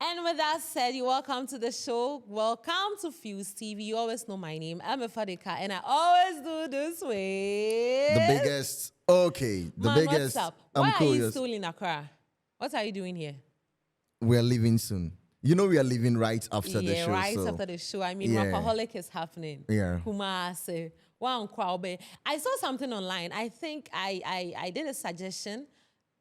And with that said, you're welcome to the show. Welcome to Fuse TV. You always know my name. I'm a Fadika, and I always do this way. The biggest. Okay, the Man, biggest. what's up? I'm Why are you curious. still in Accra? What are you doing here? We're leaving soon. You know we are leaving right after the show. Right so. after the show. I mean, Yeah. Rapperholic is happening. Yeah. Kumasi. I saw something online. I think I did a suggestion,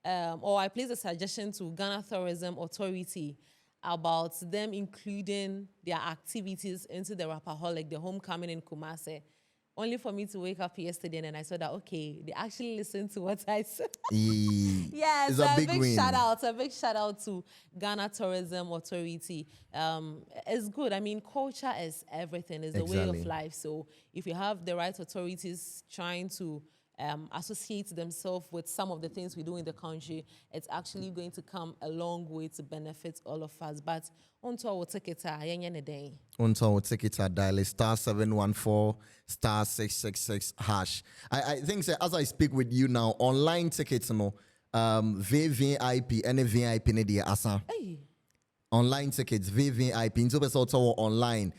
or I placed a suggestion to Ghana Tourism Authority about them including their activities into the Rapperholic, the homecoming in Kumasi. Only for me to wake up yesterday and I saw that, okay, they actually listened to what I said. Yes, it's a big win. A big shout out to Ghana Tourism Authority. It's good. I mean, culture is everything. It's the way of life. So if you have the right authorities trying to associate themselves with some of the things we do in the country, it's actually going to come a long way to benefit all of us. But onto our ticket, Onto our ticket, dial *714 *666 hash. I think so, as I speak with you now, online tickets, VVIP, any VIP, any asa. Online tickets, VVIP, into the online.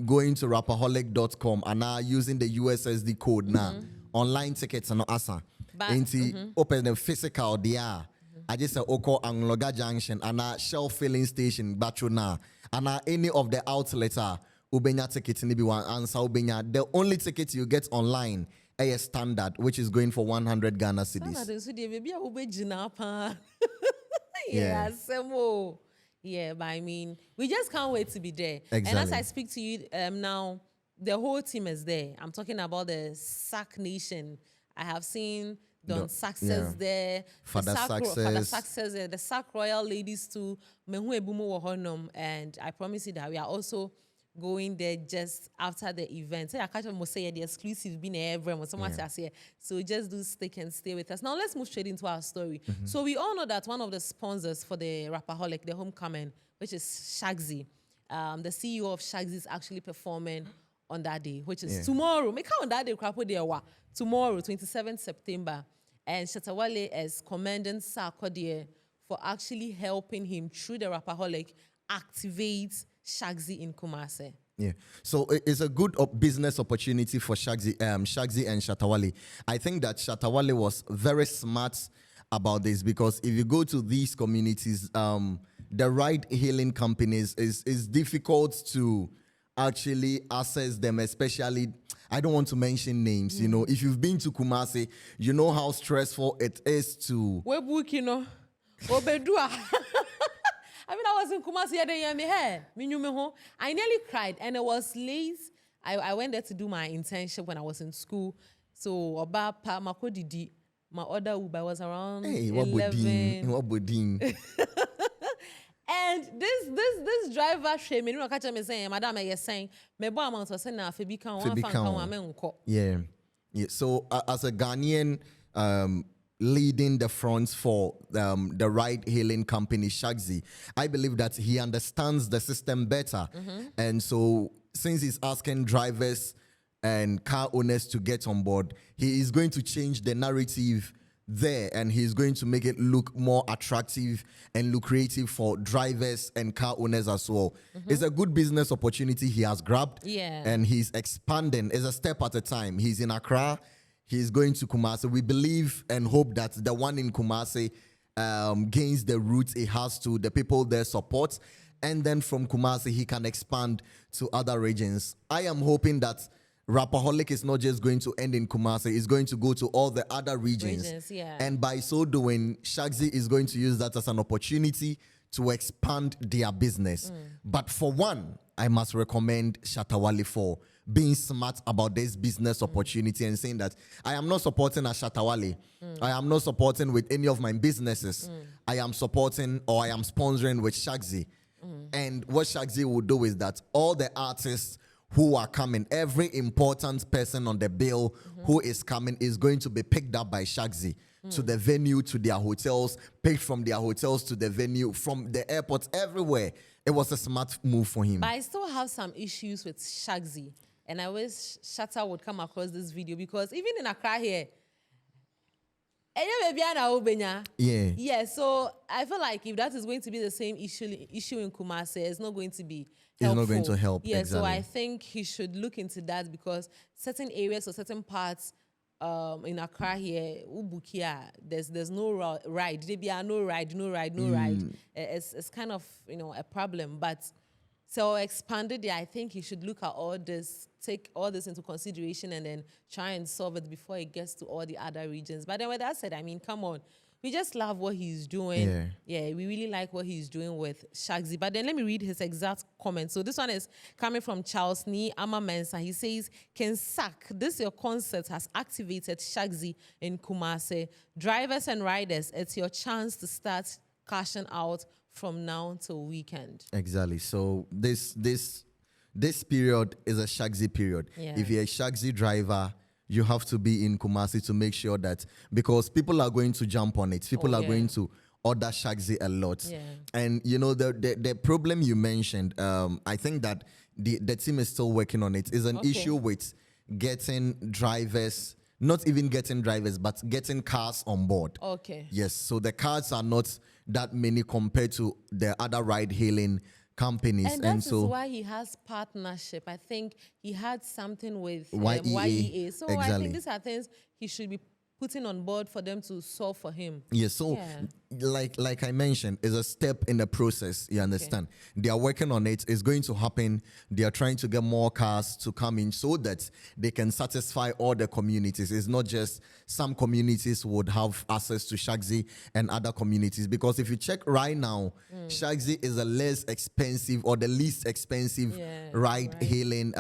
Going to rapperholic.com and now using the USSD code now. Online tickets and asa. Open the physical there. I just say Oko Angloga Junction and Shell filling station Bachuna and any of the outlets Ubenya tickets in one answer Ubenya. The only ticket you get online is standard, which is going for 100 Ghana cedis. Yeah, but I mean, we just can't wait to be there. Exactly. And as I speak to you now, the whole team is there. I'm talking about the SAC Nation. I have seen Don Success there, Father Success there, the SAC Royal Ladies too, and I promise you that we are also going there just after the event. I can't almost say the exclusive being everyone. So just do stick and stay with us. Now let's move straight into our story. So we all know that one of the sponsors for the Rapperholic, the homecoming, which is Shagzi, the CEO of Shagzi is actually performing on that day, which is tomorrow. Make on that day, tomorrow, 27th September. And Shatta Wale is commending Sarkodie for actually helping him through the Rapperholic activate Shagzi in Kumasi. Yeah, so it's a good business opportunity for Shagzi and Shatta Wale. I think that Shatta Wale was very smart about this because if you go to these communities, the ride hailing companies is difficult to actually access them, especially, I don't want to mention names, you know, if you've been to Kumasi, you know how stressful it is to... I mean, I was in Kumasi the other year. I nearly cried, and it was late. I went there to do my internship when I was in school. So, about Makodi, my order Uber was around 11. And this driver shame, you know, catch me saying, Madam, you're saying, me boy amount was saying, yeah. So, as a Ghanaian, leading the front for the ride-hailing company Shagzi, I believe that he understands the system better. And so since he's asking drivers and car owners to get on board, he is going to change the narrative there and he's going to make it look more attractive and lucrative for drivers and car owners as well. It's a good business opportunity he has grabbed, and he's expanding. It's a step at a time. He's in Accra. He's going to Kumasi. We believe and hope that the one in Kumasi gains the roots it has to the people there support. And then from Kumasi, he can expand to other regions. I am hoping that Rapperholic is not just going to end in Kumasi. It's going to go to all the other regions. And by so doing, Shagzi is going to use that as an opportunity to expand their business. But for one, I must recommend Shatta Wale for being smart about this business opportunity and saying that I am not supporting a Shatta Wale. I am not supporting with any of my businesses. I am supporting or I am sponsoring with Shagzi. And what Shagzi will do is that all the artists who are coming, every important person on the bill who is coming is going to be picked up by Shagzi to the venue, to their hotels, picked from their hotels to the venue, from the airports, everywhere. It was a smart move for him. But I still have some issues with Shagzi. And I wish Shatta would come across this video because even in Accra here, Yeah. Yeah, so I feel like if that is going to be the same issue in Kumasi, it's not going to be It's helpful. not going to help, Yeah, so I exactly. think he should look into that because certain areas or certain parts in Accra here, Ubukia, there's no ride. There are no ride. It's kind of a problem, but. So expanded, yeah, I think he should look at all this, take all this into consideration and then try and solve it before it gets to all the other regions. But then with that said, I mean, come on. We just love what he's doing. Yeah. Yeah, we really like what he's doing with Shagzi. But then let me read his exact comment. So this one is coming from Charles Ni Ama Mensa. He says, Ken Sak, this your concert has activated Shagzi in Kumasi. Drivers and riders, it's your chance to start cashing out from now till weekend. Exactly. So this period is a Shagzi period. Yeah. If you're a Shagzi driver, you have to be in Kumasi to make sure that, because people are going to jump on it. People are going to order Shagzi a lot. Yeah. And the problem you mentioned, I think that the team is still working on it, is an issue with getting drivers, not even getting drivers, but getting cars on board. Okay. Yes. So the cars are not that many compared to the other ride-hailing companies. And that is why he has partnership. I think he had something with YEA. So exactly. I think these are things he should be putting on board for them to solve for him. Yeah, so like I mentioned, is a step in the process. You understand? They are working on it. It's going to happen. They are trying to get more cars to come in so that they can satisfy all the communities. It's not just some communities would have access to Shagzi and other communities. Because if you check right now, Shagzi is the less expensive or the least expensive ride-hailing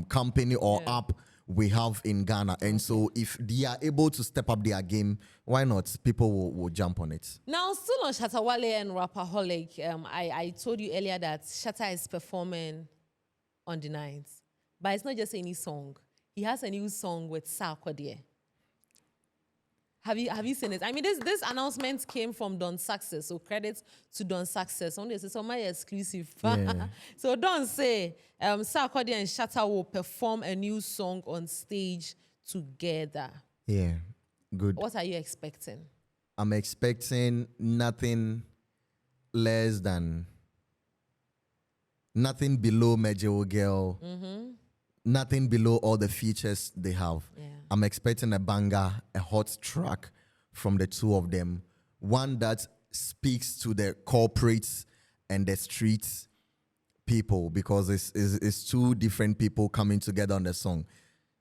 company or app we have in Ghana. And so if they are able to step up their game, why not? People will jump on it. Now, still on Shatta Wale and Rapperholic, I told you earlier that Shatta is performing on the 9th. But it's not just any song. He has a new song with Sarkodie. Have you seen it? I mean, this announcement came from Don Success, so credits to Don Success. Only say so my exclusive. Yeah. So Don say Sarkodie and Shatta will perform a new song on stage together. Yeah, good. What are you expecting? I'm expecting nothing less than nothing below Major Girl. Nothing below all the features they have. Yeah. I'm expecting a banger, a hot track from the two of them. One that speaks to the corporates and the streets people, because it's two different people coming together on the song.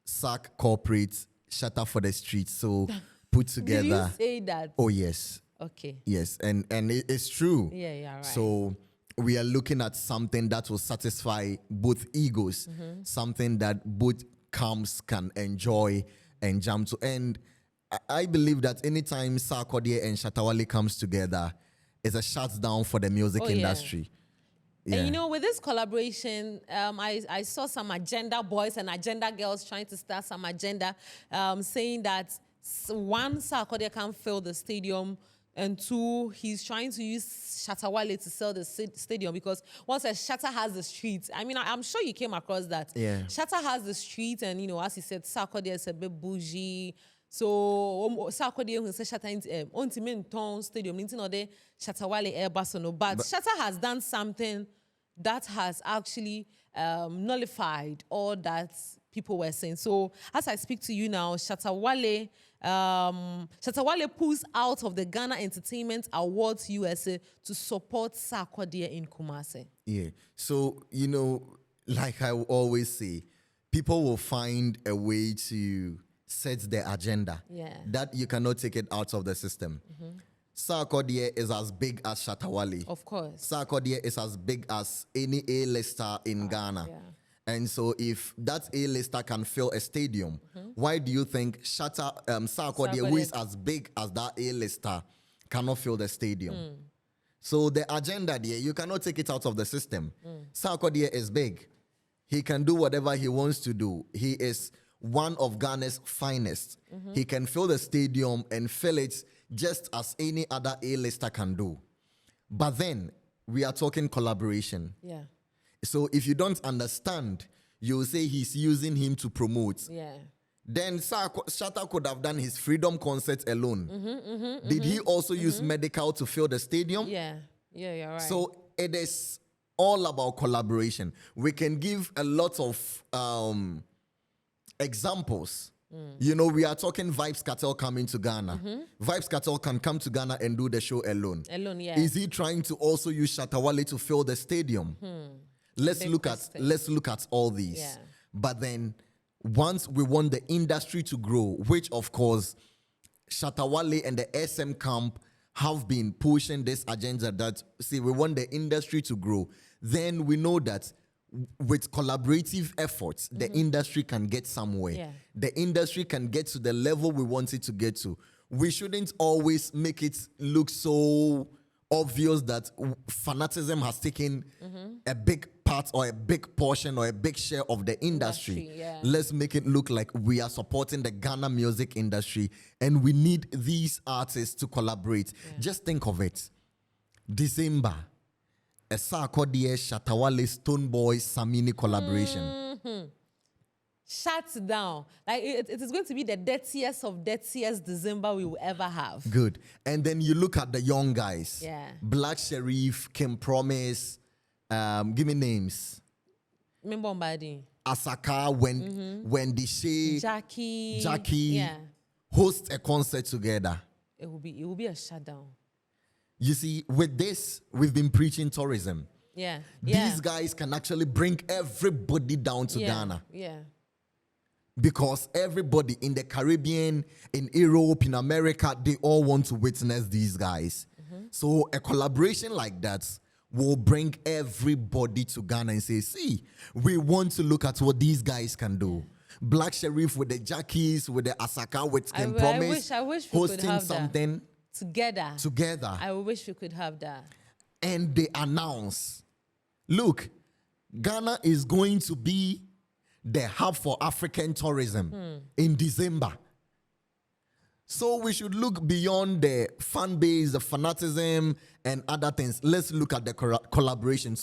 Sack corporate, Shatta for the streets. So put together. Did you say that? Oh, yes. Okay. Yes, and it's true. Yeah, right. So we are looking at something that will satisfy both egos, something that both camps can enjoy and jam to. And I believe that anytime Sarkodie and Shatta Wale comes together, it's a shutdown for the music industry. Yeah. And with this collaboration, I saw some agenda boys and agenda girls trying to start some agenda, saying that one, Sarkodie can fill the stadium, and two, he's trying to use Shatta Wale to sell the stadium, because once Shatta has the streets, I mean, I'm sure you came across that. Yeah. Shatta has the streets, and as he said, Sarkodie is a bit bougie. So Sarkodie who said Shatta on Timinton stadium, Shatta Wale Air but Shatta has done something that has actually nullified all that people were saying. So as I speak to you now, Shatta Wale pulls out of the Ghana Entertainment Awards USA to support Sarkodie in Kumasi. Yeah. So, like I always say, people will find a way to set the agenda. Yeah. That you cannot take it out of the system. Sarkodie is as big as Shatta Wale. Of course. Sarkodie is as big as any A-lister in Ghana. Yeah. And so if that A-lister can fill a stadium, why do you think Sarkodie, who is as big as that A-lister, cannot fill the stadium? So the agenda there, you cannot take it out of the system. Sarkodie is big. He can do whatever he wants to do. He is one of Ghana's finest. He can fill the stadium and fill it just as any other A-lister can do. But then, we are talking collaboration. Yeah. So if you don't understand, you'll say he's using him to promote. Yeah. then Shatta could have done his Freedom concert alone. Did he also use medical to fill the stadium? Yeah, you're right. So it is all about collaboration. We can give a lot of examples. You know, we are talking Vibes Cartel coming to Ghana. Vibes Cartel can come to Ghana and do the show alone. Alone, yeah. Is he trying to also use Shatta Wale to fill the stadium? Let's look at all these. Yeah. But then once we want the industry to grow, which of course Shatta Wale and the SM camp have been pushing this agenda that, see, we want the industry to grow, then we know that with collaborative efforts, the industry can get somewhere. Yeah. The industry can get to the level we want it to get to. We shouldn't always make it look so obvious that fanaticism has taken a big part or a big portion or a big share of the industry. Yeah. Let's make it look like we are supporting the Ghana music industry and we need these artists to collaborate. Just think of it. December, a Sarkodie, Shatta Wale, Stone Boy, Samini collaboration. Shut down. Like it is going to be the dirtiest December we will ever have. Good. And then you look at the young guys. Yeah. Black Sherif, Kim Promise, give me names. Remember Mbadi? Asaka, Wendy Shay, Jackie. Jackie, host a concert together. It will be a shutdown. You see, with this, we've been preaching tourism. Yeah. These guys can actually bring everybody down to Ghana. Yeah. Because everybody in the Caribbean, in Europe, in America, they all want to witness these guys. So a collaboration like that will bring everybody to Ghana and say, see, we want to look at what these guys can do. Black Sherif with the Jackies, with the Asaka, with Kim Promise, I wish we hosting could have something that. Together. I wish we could have that. And they announce, look, Ghana is going to be the hub for African tourism in December. So we should look beyond the fan base, the fanaticism, and other things. Let's look at the collaboration,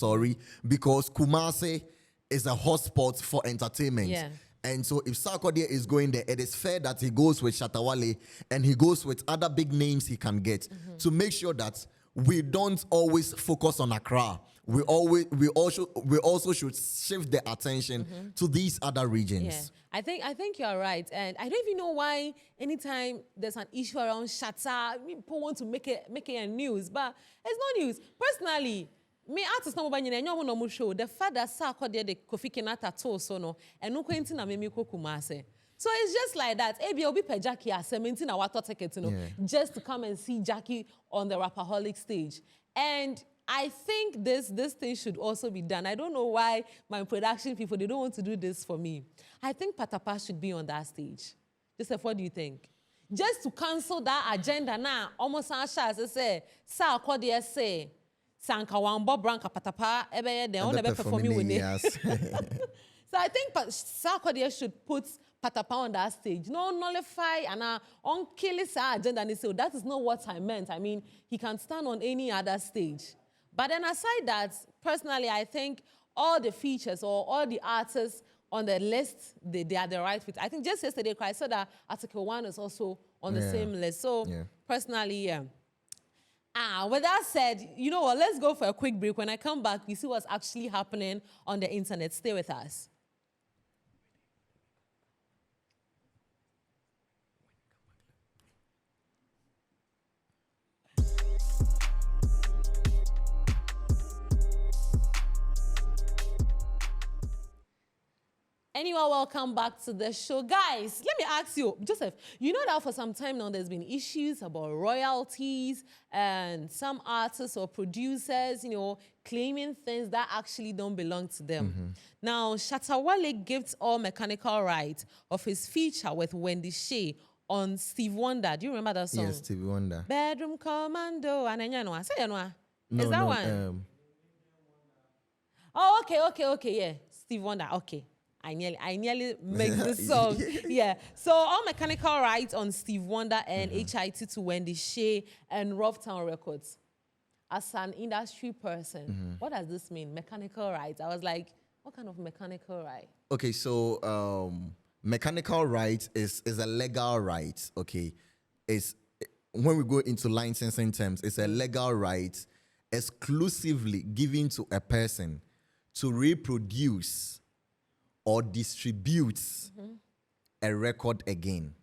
because Kumasi is a hotspot for entertainment. Yeah. And so if Sarkodie is going there, it is fair that he goes with Shatta Wale and he goes with other big names he can get to make sure that we don't always focus on Accra. We also should shift the attention to these other regions. Yeah. I think you're right. And I don't even know why anytime there's an issue around Shatta, people want to make it a news, but it's no news. Personally, me artist number no show the fact that Sarkodie the Kofi Kenata told so no and no quentin na me Kumasi. So it's just like that. Ebi obi pe Jackie a 17 hour ticket, just to come and see Jackie on the Rapperholic stage. And I think this thing should also be done. I don't know why my production people, they don't want to do this for me. I think Patapa should be on that stage. Joseph, what do you think? Just to cancel that agenda now, almost as say, Sarkodie say, Sanka Wambo Branca Patapa, ebe they only performing with it. So I think Sarkodie should put Patapa on that stage. No nullify and unkill his agenda and say, that is not what I meant. I mean, he can stand on any other stage. But then aside that, personally, I think all the features or all the artists on the list, they are the right fit. I think just yesterday, I saw that Article 1 is also on the same list. So personally, with that said, you know what, let's go for a quick break. When I come back, we see what's actually happening on the internet. Stay with us. Anyway, welcome back to the show. Guys, let me ask you, Joseph, you know that for some time now there's been issues about royalties and some artists or producers, claiming things that actually don't belong to them. Now, Shatta Wale gives all mechanical rights of his feature with Wendy Shay on Steve Wonder. Do you remember that song? Yes, Steve Wonder. Bedroom Commando. And then say no, is that one? Oh, okay, yeah. Steve Wonder, okay. I nearly make this song. Yeah. So all mechanical rights on Steve Wonder and HIT to Wendy Shay and Rough Town Records. As an industry person, what does this mean? Mechanical rights. I was like, what kind of mechanical right? Okay, so Mechanical right is a legal right, okay? It's when we go into licensing terms, it's a legal right exclusively given to a person to reproduce or distribute a record again.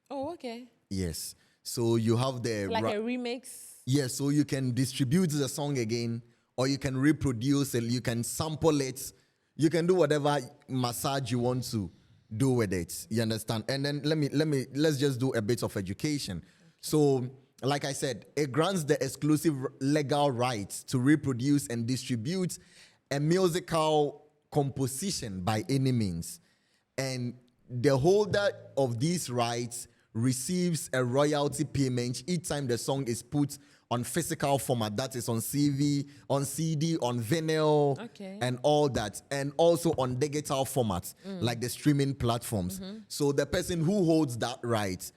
Oh, okay. Yes. So you have the Like a remix. Yes, so you can distribute the song again, or you can reproduce it, you can sample it, you can do whatever massage you want to do with it. You understand? And then let's just do a bit of education. So, like I said, it grants the exclusive legal right to reproduce and distribute a musical composition by any means. And the holder of these rights receives a royalty payment each time the song is put on physical format, that is on CV, on CD, on vinyl, and all that, and also on digital formats like the streaming platforms. So the person who holds that right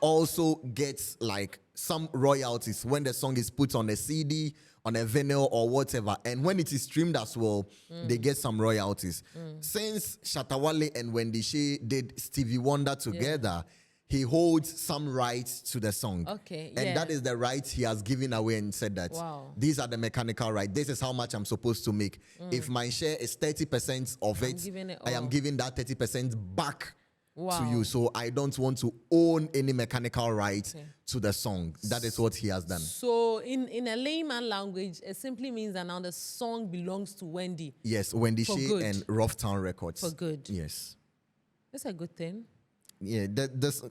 also gets like some royalties when the song is put on a CD, on a vinyl or whatever, and when it is streamed as well, they get some royalties. Since Shatta Wale and Wendy Shay did Stevie Wonder together, he holds some rights to the song. And that is the rights he has given away and said that these are the mechanical rights. This is how much I'm supposed to make. If my share is 30% of it, I am giving that 30% back to you. So I don't want to own any mechanical rights to the song. That is what he has done. So in a layman language, it simply means that now the song belongs to Wendy. Yes, Wendy Shay and Rough Town Records. For good. Yes. That's a good thing. Yeah, that's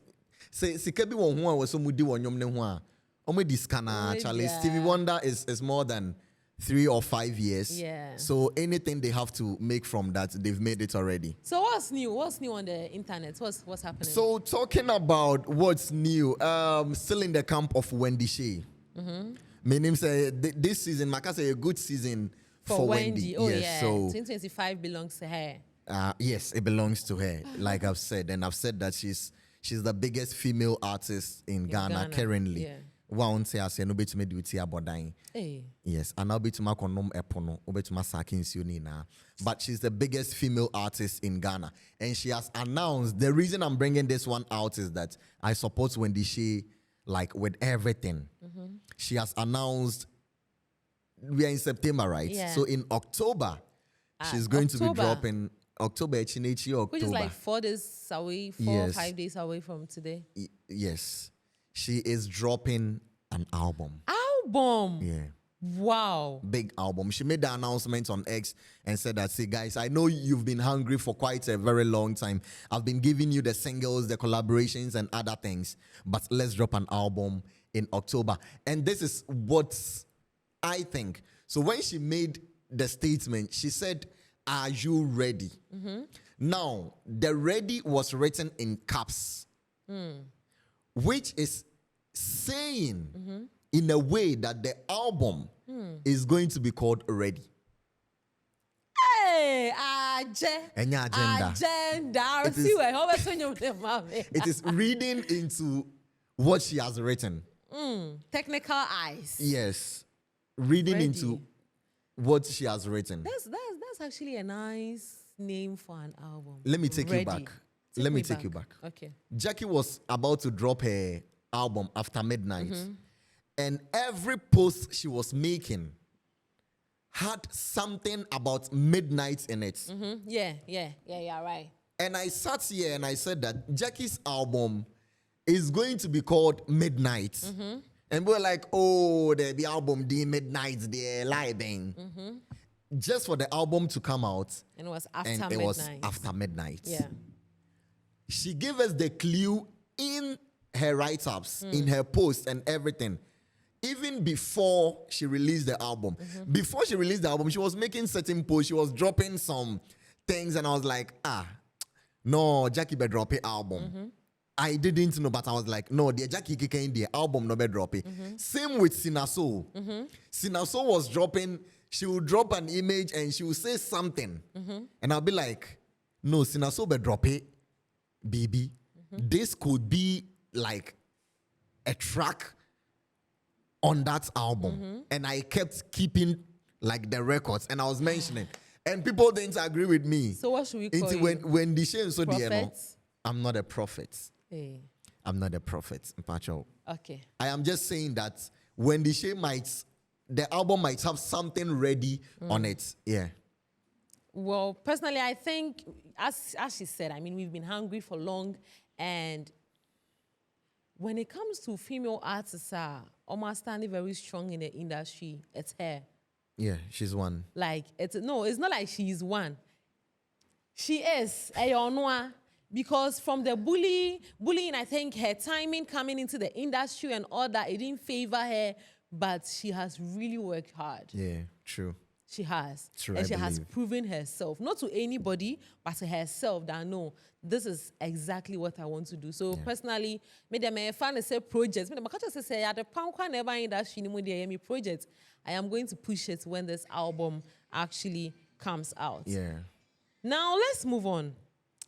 say Sikabi won who was so mudi won yom ne ho a omo diskana Charlie. Stevie Wonder is more than 3 or 5 years. Yeah. So anything they have to make from that, they've made it already. So what's new? What's new on the internet? What's happening? So talking about what's new, still in the camp of Wendy Shay. My name say this season, Maka say a good season for Wendy. Oh yes, yeah. So 2025 belongs to her. Yes, it belongs to her. Like I've said, and I've said that she's the biggest female artist in Ghana currently. Yeah. One say I say no bet me duty about dying. Hey. Yes, and I'll be to my konom epono, obet my sakin na. But she's the biggest female artist in Ghana, and she has announced. The reason I'm bringing this one out is that I support Wendy Shay like with everything. She has announced. We are in September, right? Yeah. So in October, she's going to be dropping. October. Which is like 4 days away, 4 or 5 days away from today. Yes. She is dropping an album. Yeah. Wow. Big album. She made the announcement on X and said that, see, guys, I know you've been hungry for quite a very long time. I've been giving you the singles, the collaborations, and other things. But let's drop an album in October. And this is what I think. So when she made the statement, she said, are you ready? Now, the ready was written in caps, which is saying in a way that the album is going to be called Ready. Hey, agenda. It is reading into what she has written. Technical eyes. Yes. Reading into what she has written. That's actually a nice name for an album. Let me take you back. Let me take you back. Okay. Jackie was about to drop her album after midnight. And every post she was making had something about midnight in it. Yeah, right. And I sat here and I said that Jackie's album is going to be called Midnight. And we were like, oh, the album, the Midnight, the Live. Just for the album to come out. And it was after and midnight. It was after midnight. Yeah. She gave us the clue in her write-ups, in her posts and everything. Even before she released the album. Before she released the album, she was making certain posts. She was dropping some things. And I was like, no, Jackie be drop a album. I didn't know, but I was like, no, the Jackie Kike the album no be drop it. Same with Sinaso. Sinaso was dropping, she would drop an image and she would say something. And I'll be like, no, Sinaso be drop it, baby. This could be like a track on that album. And I kept keeping like the records and I was mentioning. And people didn't agree with me. So what should we call it? When the shame so the Prophets? I'm not a prophet. Hey. I'm not a prophet, Mpacho. Okay. I am just saying that Wendy Shay the album might have something ready on it. Yeah. Well, personally, I think, as she said, I mean, we've been hungry for long, and when it comes to female artists, almost standing very strong in the industry, it's her. Yeah, she's one. Like, it's not like she's one. She is, because from the bullying, I think her timing coming into the industry and all that, it didn't favor her, but she has really worked hard. Yeah, true. She has. True, and I she has believe. proven herself, not to anybody, but to herself that, no, this is exactly what I want to do. So personally, maybe I'm a fan of say projects. Maybe I just say, at the pound never industry, me projects. I am going to push it when this album actually comes out. Yeah. Now, let's move on.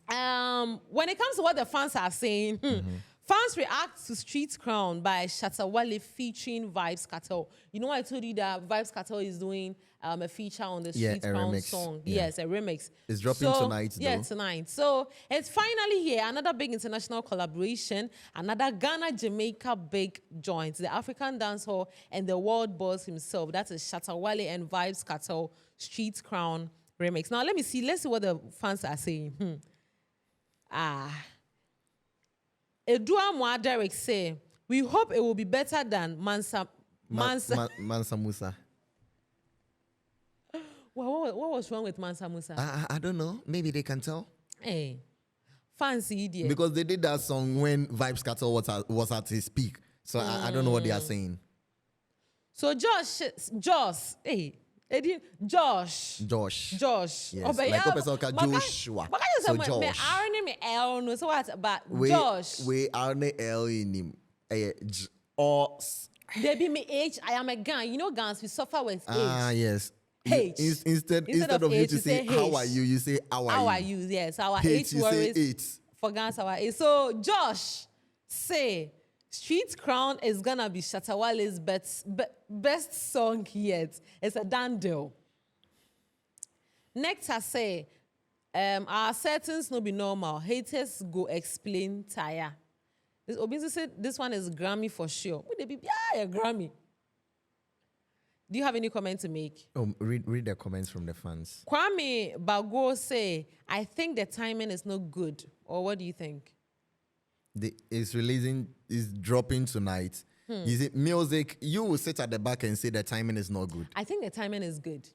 When it comes to what the fans are saying, fans react to Street Crown by Shatta Wale featuring Vybz Kartel. You know, I told you that Vybz Kartel is doing a feature on the Street Crown remix. song. Yeah. Yes, a remix. It's dropping tonight, though. Yeah, tonight. So it's finally here. Another big international collaboration. Another Ghana-Jamaica big joint. The African dancehall and the world boss himself. That is Shatta Wale and Vybz Kartel Street Crown remix. Now, let's see what the fans are saying. Edua Derek say, we hope it will be better than Mansa Musa. What was wrong with Mansa Musa? I don't know. Maybe they can tell. Hey, fancy idiot. Because they did that song when Vybz Kartel was at his peak. So I don't know what they are saying. So Josh, Josh. Yes. But Like Joshua. So Josh. So what? But Josh. We are L in him. Or They be me H. I am a gun. You know, guns we suffer with H. Yes. H. Instead of you H, to say how are you, you say how How are are you. you? Yes, our H, H you say worries H. for guns. Our H. So Josh say Street Crown is gonna be Shatta Wale's best song yet. It's a done deal. Next, I say, our settings no be normal. Haters go explain tire. This Obinzi said this one is Grammy for sure. Would they be a Grammy? Do you have any comment to make? Oh, read the comments from the fans. Kwame Bago say, I think the timing is not good. Or what do you think? It's dropping tonight. Is it music? You will sit at the back and say the timing is not good. I think the timing is good.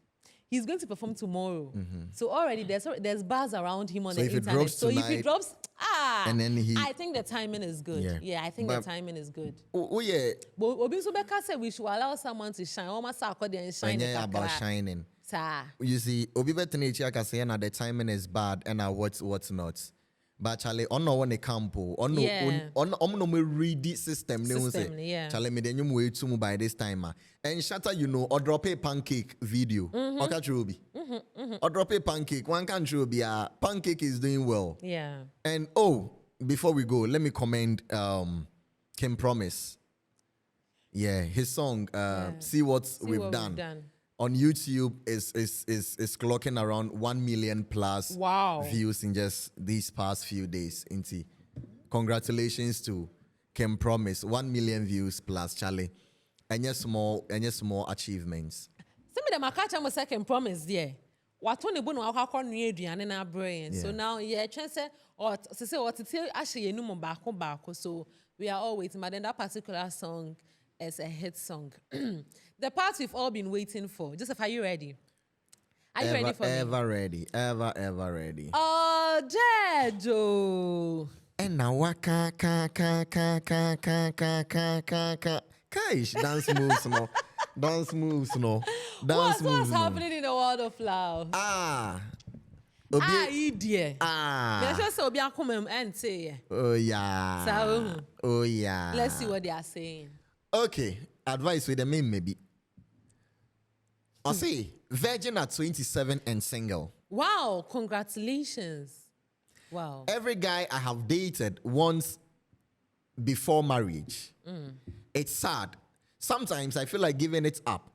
He's going to perform tomorrow. So already there's buzz around him on the internet. So if he drops, and then I think the timing is good. Yeah, I think the timing is good. Oh yeah. But Obinso Beka said we should allow someone to shine. Almost Sarkodie and shine. About shining. Sir. You see, Obi Betenechi can say the timing is bad and what's not. But Charlie, on no one campo, on no me read the system. Charlie, me then wait to by this time. And Shatta, you know, or drop a pancake video. Okay, Ruby. Or drop a pancake. One country be a pancake is doing well. Yeah. And before we go, let me commend Kim Promise. Yeah, his song, See What We've Done. On YouTube is clocking around 1 million plus views in just these past few days. Congratulations to Kim Promise. 1 million views plus, Charlie. And yes, more achievements. Some of them are catching a second promise there. What one about no how new Adrian and our brain. So now chance or to say what to tell actually no more back. So we are all waiting. But then that particular song is a hit song. The part we've all been waiting for. Joseph, are you ready? Are you ready for me? Ever ready. Ever ready. Oh, Jejo. And now waka Kaish, dance moves no. What's happening in the world of love? Idiot. Let's just be and say. Oh yeah. Oh yeah. Let's see what they are saying. Okay, advice with the main maybe. I'll say virgin at 27 and single. Wow, congratulations. Wow. Every guy I have dated once before marriage. It's sad. Sometimes I feel like giving it up.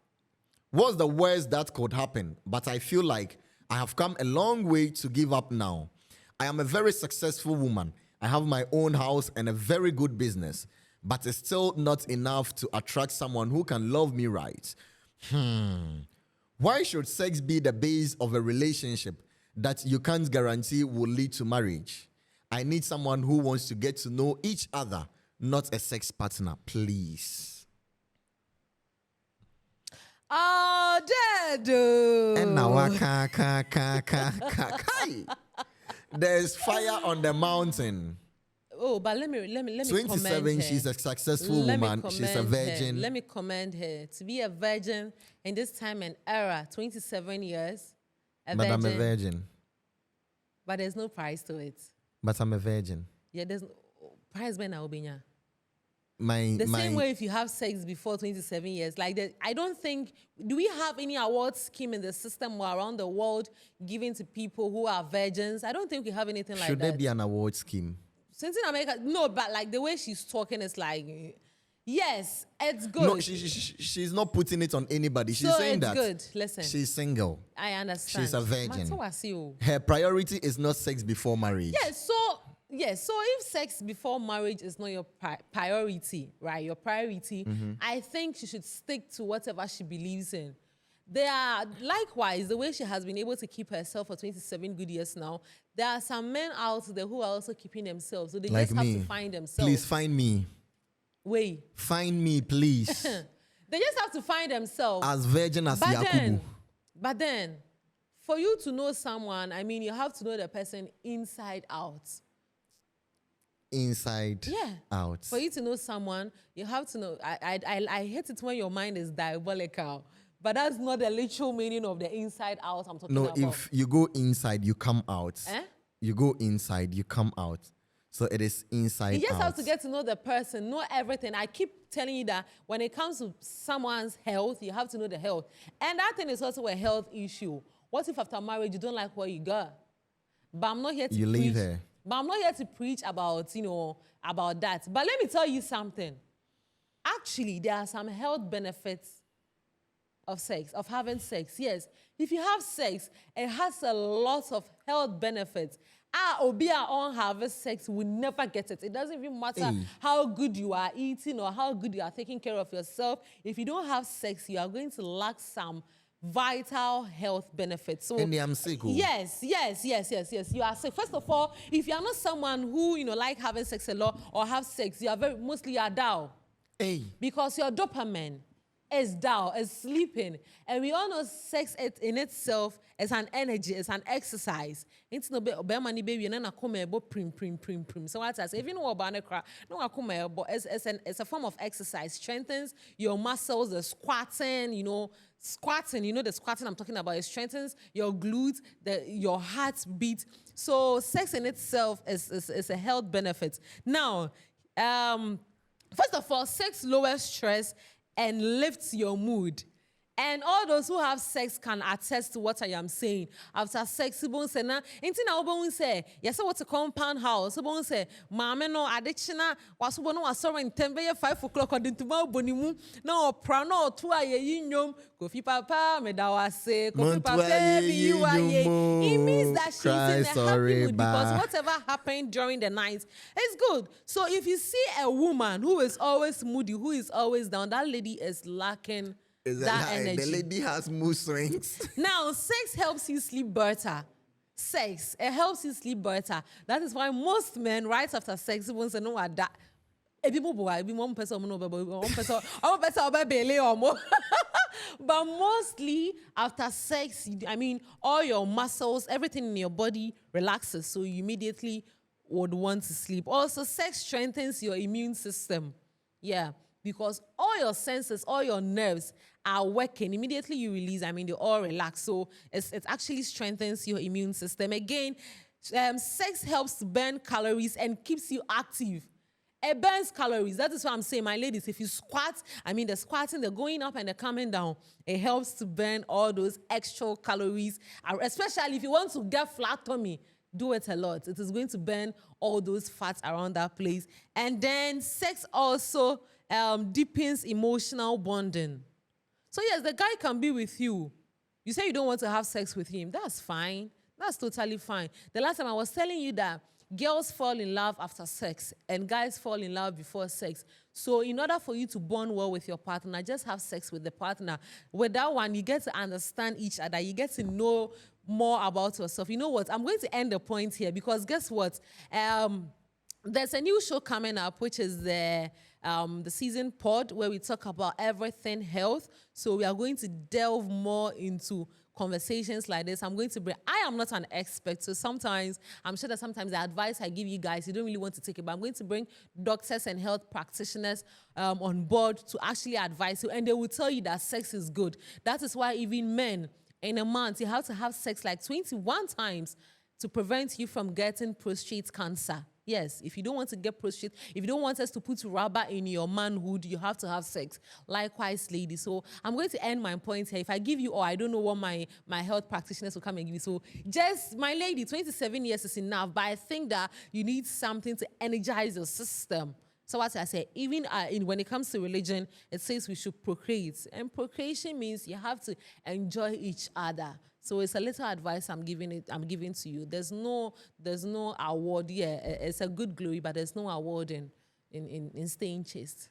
What's the worst that could happen? But I feel like I have come a long way to give up now. I am a very successful woman. I have my own house and a very good business, but it's still not enough to attract someone who can love me right. Why should sex be the base of a relationship that you can't guarantee will lead to marriage? I need someone who wants to get to know each other, not a sex partner, please. Oh, Dad. And now, there's fire on the mountain. Oh, but let me 27, she's a successful woman. She's a virgin. Let me commend her. To be a virgin in this time and era, 27 years, But I'm a virgin. But there's no price to it. But I'm a virgin. Yeah, there's no price when Obinya. The same way if you have sex before 27 years, like that, I don't think, do we have any award scheme in the system or around the world given to people who are virgins? I don't think we have anything like that. Should there be an award scheme? Since in America, no, but like the way she's talking is like, yes, it's good. No, she's not putting it on anybody. She's so saying it's that good. Listen, she's single. I understand. She's a virgin. You. Her priority is not sex before marriage. So if sex before marriage is not your priority, right? Your priority, I think she should stick to whatever she believes in. There are, likewise, the way she has been able to keep herself for 27 good years now, there are some men out there who are also keeping themselves. So they like just have me. to find themselves. Please find me. Wait. Find me, please. They just have to find themselves. As virgin as Yakubu. But then, for you to know someone, I mean, you have to know the person inside out. Inside out. For you to know someone, you have to know. I hate it when your mind is diabolical. But that's not the literal meaning of the inside out I'm talking about. No, if you go inside, you come out. Eh? You go inside, you come out. So it is inside out. You just have to get to know the person, know everything. I keep telling you that when it comes to someone's health, you have to know the health. And that thing is also a health issue. What if after marriage you don't like what you got? But I'm not here to preach. Leave her. But I'm not here to preach about, about that. But let me tell you something. Actually, there are some health benefits of sex, of having sex. Yes, if you have sex, it has a lot of health benefits. Obia on having sex will never get it. It doesn't even matter how good you are eating or how good you are taking care of yourself. If you don't have sex, you are going to lack some vital health benefits. So, and I'm sick. Yes. You are sick. First of all, if you are not someone who like having sex a lot or have sex, you are mostly down. Because your dopamine is down, is sleeping. And we all know sex in itself is an energy, it's an exercise. It's no baby, and then I come prim. So what I say, even about no, I come, but it's a form of exercise, strengthens your muscles, the squatting, the squatting I'm talking about, it strengthens your glutes, your heartbeat. So sex in itself is a health benefit. Now, first of all, sex lowers stress and lifts your mood. And all those who have sex can attest to what I am saying. After sex, you won't say, na, yes, what's a compound house? You won't say, Mama, no, addiction, was one was sorry in 5 o'clock or into my bonimu. No, prano, 2 a.m. Kofi Papa, Medawase, Kofi Papa, you are ye. It means that she's in a happy mood because whatever happened during the night is good. So if you see a woman who is always moody, who is always down, that lady is lacking that energy. The lady has mood swings. Now, sex helps you sleep better. It helps you sleep better. That is why most men, right after sex, won't say, no, that. But mostly after sex, I mean, all your muscles, everything in your body relaxes, so you immediately would want to sleep. Also, sex strengthens your immune system. Yeah. Because all your senses, all your nerves are working. Immediately you release, they all relax. So it actually strengthens your immune system. Again, sex helps to burn calories and keeps you active. It burns calories. That is what I'm saying, my ladies. If you squat, the squatting, they're going up and they're coming down. It helps to burn all those extra calories, especially if you want to get flat tummy. Do it a lot. It is going to burn all those fats around that place. And then sex also deepens emotional bonding. So yes, the guy can be with you. You say you don't want to have sex with him. That's fine. That's totally fine. The last time I was telling you that girls fall in love after sex and guys fall in love before sex. So in order for you to bond well with your partner, just have sex with the partner. With that one, you get to understand each other. You get to know more about yourself. You know what? I'm going to end the point here because guess what? There's a new show coming up, which is the season pod, where we talk about everything health. So we are going to delve more into conversations like this. I'm going to bring, I am not an expert, so sometimes, I'm sure that sometimes the advice I give you guys, you don't really want to take it, but I'm going to bring doctors and health practitioners on board to actually advise you, and they will tell you that sex is good. That is why even men, in a month, you have to have sex like 21 times to prevent you from getting prostate cancer. Yes, if you don't want to get prostate, if you don't want us to put rubber in your manhood, you have to have sex. Likewise, ladies. So I'm going to end my point here. If I give you all, I don't know what my health practitioners will come and give you. So just, my lady, 27 years is enough, but I think that you need something to energize your system. So what I say, even when it comes to religion, it says we should procreate. And procreation means you have to enjoy each other. So it's a little advice I'm giving to you. There's no award. Yeah, it's a good glory, but there's no award in staying chaste.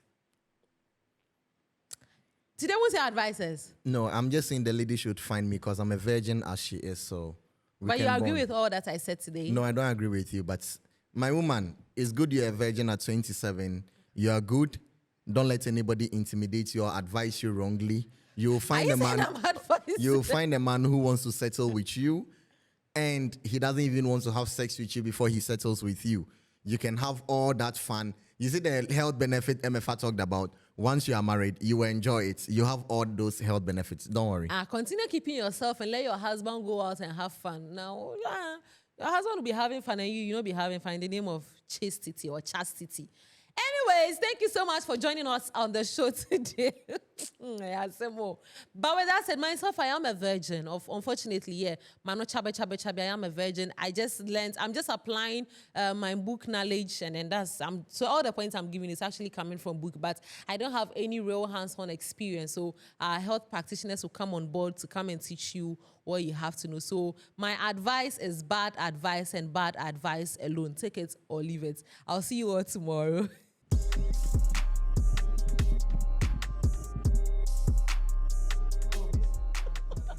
Today, what's your advices? No, I'm just saying the lady should find me because I'm a virgin as she is. So, but you agree with all that I said today? No, I don't agree with you. But my woman, it's good you're a virgin at 27. You are good. Don't let anybody intimidate you or advise you wrongly. You'll find a man. You'll find a man who wants to settle with you, and he doesn't even want to have sex with you before he settles with you. You can have all that fun. You see the health benefit MFA talked about. Once you are married, you will enjoy it. You have all those health benefits. Don't worry. Continue keeping yourself and let your husband go out and have fun. Now, your husband will be having fun and you not be having fun in the name of chastity or chastity. Anyways, thank you so much for joining us on the show today. But with that said, myself, I am a virgin. Unfortunately, yeah. Mano chabe, I am a virgin. I just learned, I'm just applying my book knowledge, and then so all the points I'm giving is actually coming from book, but I don't have any real hands-on experience. So our health practitioners will come on board to come and teach you what you have to know. So my advice is bad advice and bad advice alone. Take it or leave it. I'll see you all tomorrow.